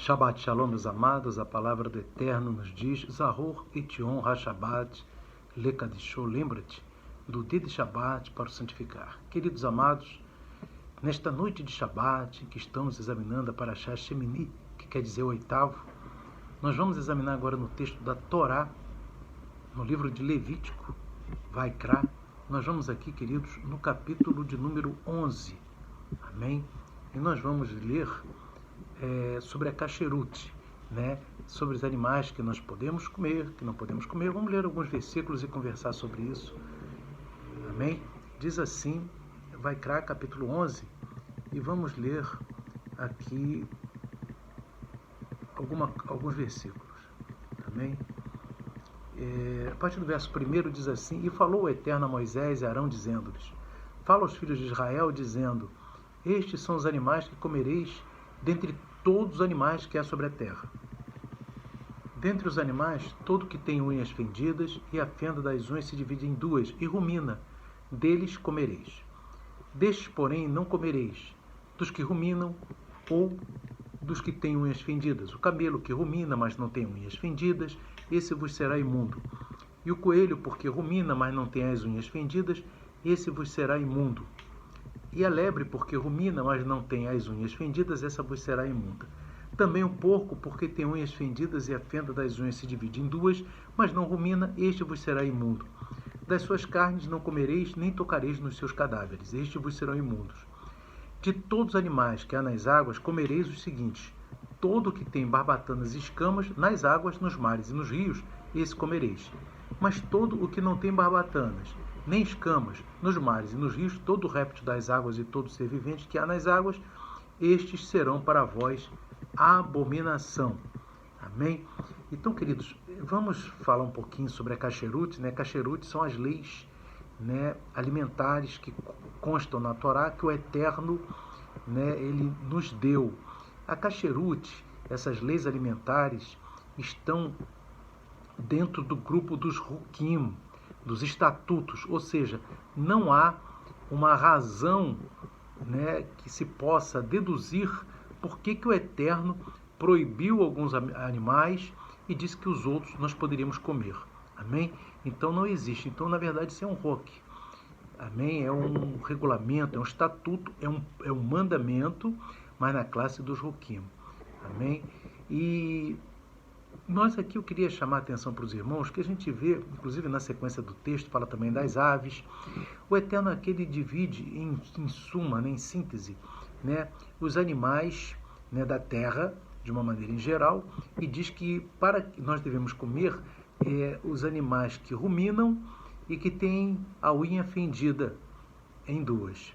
Shabbat Shalom, meus amados, a palavra do Eterno nos diz, Zahor Etion HaShabbat Lekadishô, lembra-te do dia de Shabbat para o santificar. Queridos amados, nesta noite de Shabbat, que estamos examinando a Parashá Shemini, que quer dizer o oitavo, nós vamos examinar agora no texto da Torá, no livro de Levítico, Vaikra. Nós vamos aqui, queridos, no capítulo de número 11, amém? E nós vamos ler sobre a kasherut, sobre os animais que nós podemos comer, que não podemos comer. Vamos ler alguns versículos e conversar sobre isso, amém? Diz assim, Vaikra, capítulo 11, e vamos ler aqui alguns versículos, amém? A partir do verso 1 diz assim, e falou o Eterno a Moisés e Arão, dizendo-lhes, fala aos filhos de Israel, dizendo, estes são os animais que comereis dentre todos os animais que há sobre a terra. Dentre os animais, todo que tem unhas fendidas, e a fenda das unhas se divide em duas, e rumina, deles comereis. Destes, porém, não comereis, dos que ruminam, ou dos que têm unhas fendidas. O camelo que rumina, mas não tem unhas fendidas, esse vos será imundo. E o coelho, porque rumina, mas não tem as unhas fendidas, esse vos será imundo. E a lebre, porque rumina, mas não tem as unhas fendidas, essa vos será imunda. Também o porco, porque tem unhas fendidas e a fenda das unhas se divide em duas, mas não rumina, este vos será imundo. Das suas carnes não comereis, nem tocareis nos seus cadáveres, estes vos serão imundos. De todos os animais que há nas águas, comereis os seguintes, todo que tem barbatanas e escamas, nas águas, nos mares e nos rios, esse comereis. Mas todo o que não tem barbatanas, nem escamas, nos mares e nos rios, todo réptil das águas e todo ser vivente que há nas águas, estes serão para vós abominação. Amém? Então, queridos, vamos falar um pouquinho sobre a kasherut. Kasherut são as leis alimentares que constam na Torá, que o Eterno ele nos deu. A kasherut, essas leis alimentares, estão dentro do grupo dos hukim, dos estatutos, ou seja, não há uma razão que se possa deduzir por que o Eterno proibiu alguns animais e disse que os outros nós poderíamos comer. Amém? Então não existe. Então, na verdade, isso é um roque. Amém? É um regulamento, é um estatuto, é um mandamento, mas na classe dos roquim. Amém? E nós aqui eu queria chamar a atenção para os irmãos, que a gente vê, inclusive na sequência do texto, fala também das aves. O Eterno aqui ele divide em suma, em síntese, os animais da terra, de uma maneira em geral, e diz que nós devemos comer os animais que ruminam e que têm a unha fendida em duas.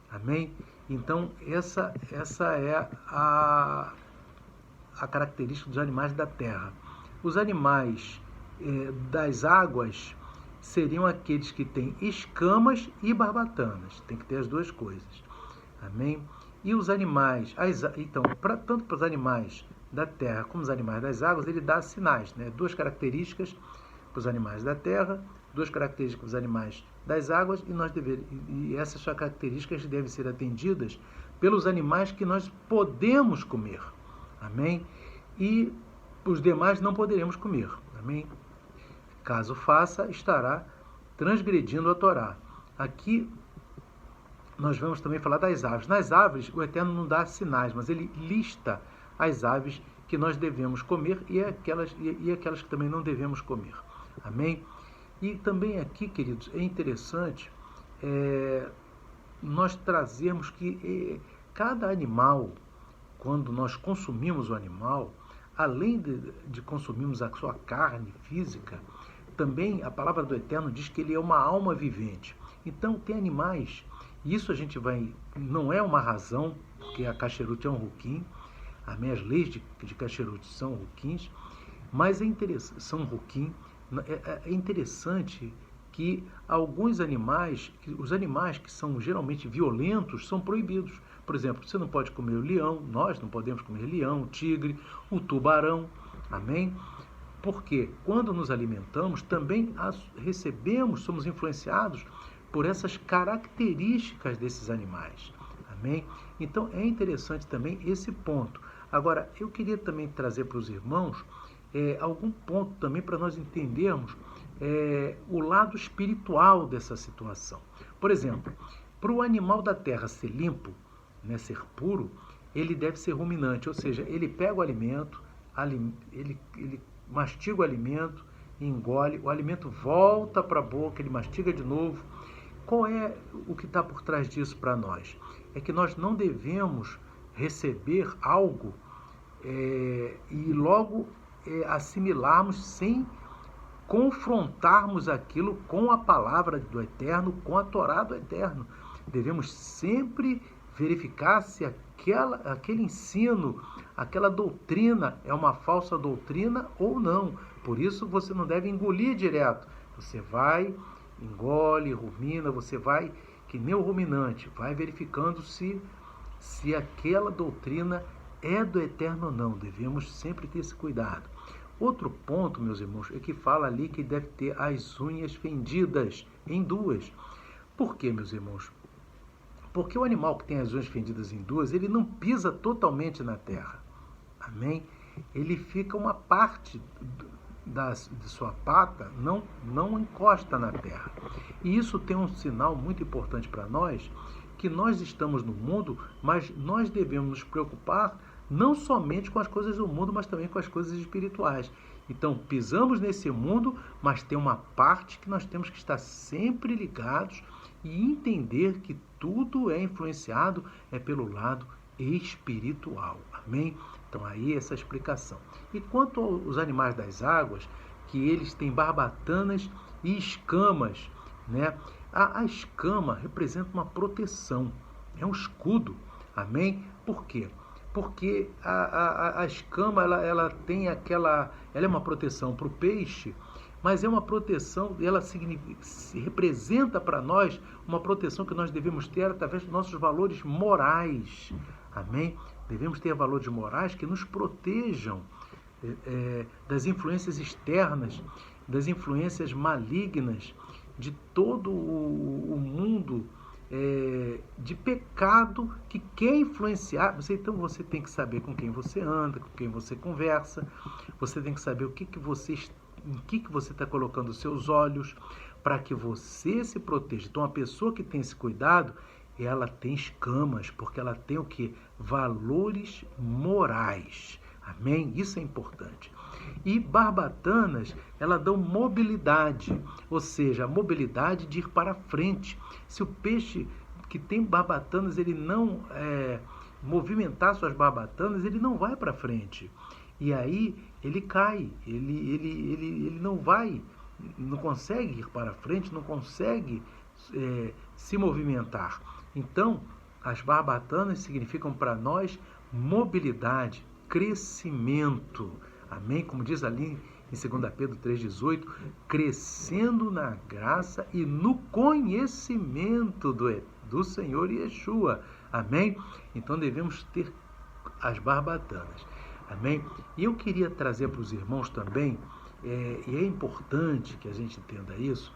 Amém? Então, essa é a característica dos animais da terra. Os animais das águas seriam aqueles que têm escamas e barbatanas. Tem que ter as duas coisas. Amém? E os animais, então, tanto para os animais da terra como os animais das águas, ele dá sinais, duas características para os animais da terra, duas características para os animais das águas, e essas características devem ser atendidas pelos animais que nós podemos comer. Amém? E os demais não poderemos comer. Amém? Caso faça, estará transgredindo a Torá. Aqui nós vamos também falar das aves. Nas aves, o Eterno não dá sinais, mas ele lista as aves que nós devemos comer e aquelas que também não devemos comer. Amém? E também aqui, queridos, é interessante nós trazermos que cada animal, quando nós consumimos o animal, além de consumirmos a sua carne física, também a palavra do Eterno diz que ele é uma alma vivente. Então, tem animais, e isso a gente não é uma razão, porque a kasherut é um hukim, as leis de kasherut são hukins, mas é interessante que alguns animais, os animais que são geralmente violentos, são proibidos. Por exemplo, você não pode comer o leão, nós não podemos comer leão, o tigre, o tubarão, amém? Porque quando nos alimentamos, também somos influenciados por essas características desses animais, amém? Então é interessante também esse ponto. Agora, eu queria também trazer para os irmãos algum ponto também para nós entendermos o lado espiritual dessa situação. Por exemplo, para o animal da terra ser limpo, né, ser puro, ele deve ser ruminante, ou seja, ele pega o alimento, ele mastiga o alimento, engole, o alimento volta para a boca, ele mastiga de novo. Qual é o que está por trás disso para nós? É que nós não devemos receber algo e logo assimilarmos sem confrontarmos aquilo com a palavra do Eterno, com a Torá do Eterno. Devemos sempre verificar se aquele ensino, aquela doutrina é uma falsa doutrina ou não. Por isso você não deve engolir direto. Você vai, engole, rumina, você vai, que nem o ruminante, vai verificando se aquela doutrina é do Eterno ou não. Devemos sempre ter esse cuidado. Outro ponto, meus irmãos, é que fala ali que deve ter as unhas fendidas em duas. Por quê, meus irmãos? Porque o animal que tem as unhas fendidas em duas, ele não pisa totalmente na terra. Amém? Ele fica uma parte de sua pata, não encosta na terra. E isso tem um sinal muito importante para nós, que nós estamos no mundo, mas nós devemos nos preocupar não somente com as coisas do mundo, mas também com as coisas espirituais. Então, pisamos nesse mundo, mas tem uma parte que nós temos que estar sempre ligados e entender que tudo é influenciado pelo lado espiritual. Amém? Então, aí essa explicação. E quanto aos animais das águas, que eles têm barbatanas e escamas, né? A escama representa uma proteção, é um escudo. Amém? Por quê? Porque a escama ela tem ela é uma proteção para o peixe, mas é uma proteção, ela representa para nós uma proteção que nós devemos ter através dos nossos valores morais. Amém? Devemos ter valores morais que nos protejam das influências externas, das influências malignas, de todo o mundo de pecado que quer influenciar. Então você tem que saber com quem você anda, com quem você conversa, você tem que saber em que você está colocando os seus olhos, para que você se proteja. Então a pessoa que tem esse cuidado, ela tem escamas, porque ela tem o quê? Valores morais. Amém? Isso é importante. E barbatanas, elas dão mobilidade, ou seja, a mobilidade de ir para frente. Se o peixe que tem barbatanas, ele não movimentar suas barbatanas, ele não vai para frente. E aí ele cai, ele não consegue ir para frente, não consegue se movimentar. Então, as barbatanas significam para nós mobilidade, crescimento. Amém? Como diz ali em 2 Pedro 3,18, crescendo na graça e no conhecimento do Senhor Yeshua. Amém? Então devemos ter as barbatanas. Amém? E eu queria trazer para os irmãos também, e é importante que a gente entenda isso,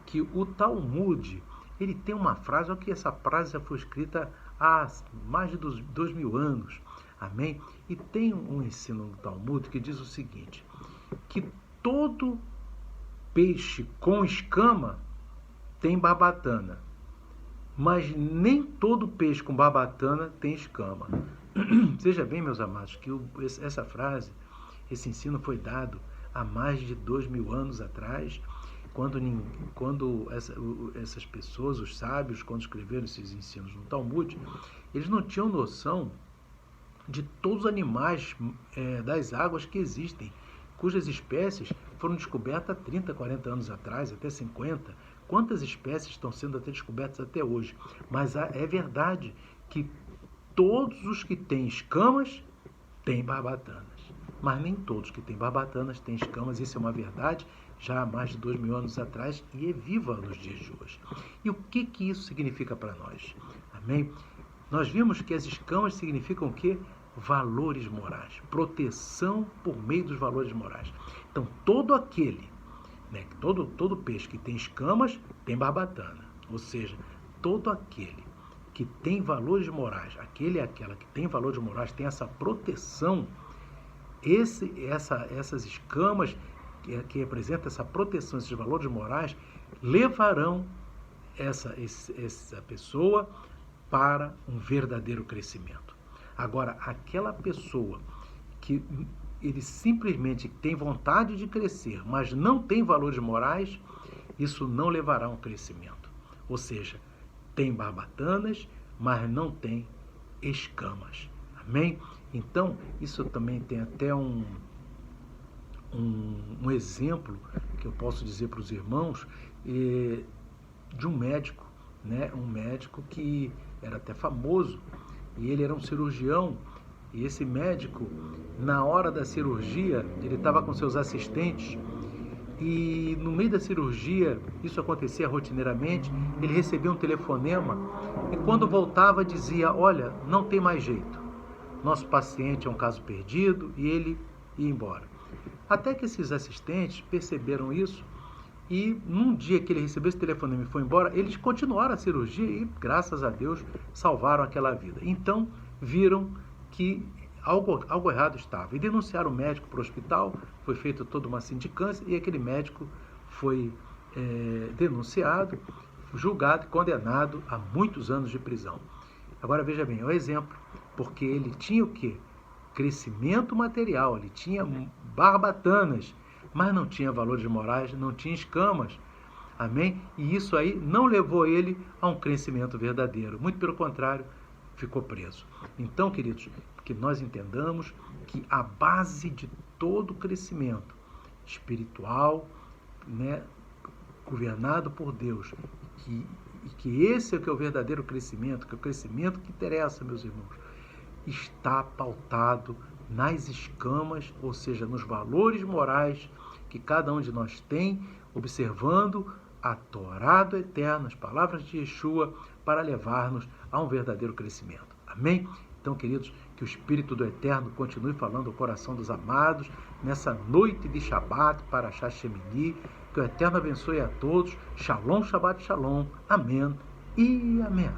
que o Talmud, ele tem uma frase, olha que essa frase já foi escrita há mais de 2000 anos. Amém? E tem um ensino no Talmud que diz o seguinte, que todo peixe com escama tem barbatana, mas nem todo peixe com barbatana tem escama. Veja bem, meus amados, que essa frase, esse ensino foi dado há mais de 2000 anos atrás, quando essas pessoas, os sábios, quando escreveram esses ensinos no Talmud, eles não tinham noção de todos os animais das águas que existem, cujas espécies foram descobertas há 30, 40 anos atrás, até 50. Quantas espécies estão sendo até descobertas até hoje? Mas é verdade que todos os que têm escamas têm barbatanas, mas nem todos que têm barbatanas têm escamas. Isso é uma verdade já há mais de 2000 anos atrás e é viva nos dias de hoje. E o que isso significa para nós? Amém? Nós vimos que as escamas significam o quê? Valores morais, proteção por meio dos valores morais. Então, todo aquele, todo peixe que tem escamas tem barbatana, ou seja, todo aquele que tem valores morais, aquele e aquela que tem valores morais, tem essa proteção, essas escamas que representam essa proteção, esses valores morais, levarão essa pessoa para um verdadeiro crescimento. Agora, aquela pessoa que ele simplesmente tem vontade de crescer, mas não tem valores morais, isso não levará a um crescimento. Ou seja, tem barbatanas, mas não tem escamas. Amém? Então, isso também tem até um exemplo que eu posso dizer para os irmãos de um médico, né? Um médico que era até famoso, e ele era um cirurgião, e esse médico, na hora da cirurgia, ele estava com seus assistentes, e no meio da cirurgia, isso acontecia rotineiramente, ele recebia um telefonema, e quando voltava dizia: olha, não tem mais jeito, nosso paciente é um caso perdido, e ele ia embora. Até que esses assistentes perceberam isso, e num dia que ele recebeu esse telefonema e foi embora, eles continuaram a cirurgia e, graças a Deus, salvaram aquela vida. Então, viram que algo errado estava. E denunciaram o médico para o hospital, foi feita toda uma sindicância e aquele médico foi denunciado, julgado e condenado a muitos anos de prisão. Agora, veja bem, é um exemplo, porque ele tinha o quê? Crescimento material, ele tinha barbatanas, mas não tinha valores morais, não tinha escamas. Amém? E isso aí não levou ele a um crescimento verdadeiro. Muito pelo contrário, ficou preso. Então, queridos, que nós entendamos que a base de todo crescimento espiritual, né, governado por Deus, que esse é o verdadeiro crescimento, que é o crescimento que interessa, meus irmãos, está pautado nas escamas, ou seja, nos valores morais que cada um de nós tem, observando a Torá do Eterno, as palavras de Yeshua, para levar-nos a um verdadeiro crescimento. Amém? Então, queridos, que o Espírito do Eterno continue falando ao coração dos amados nessa noite de Shabat para Shemini. Que o Eterno abençoe a todos. Shalom, Shabbat, Shalom. Amém e amém.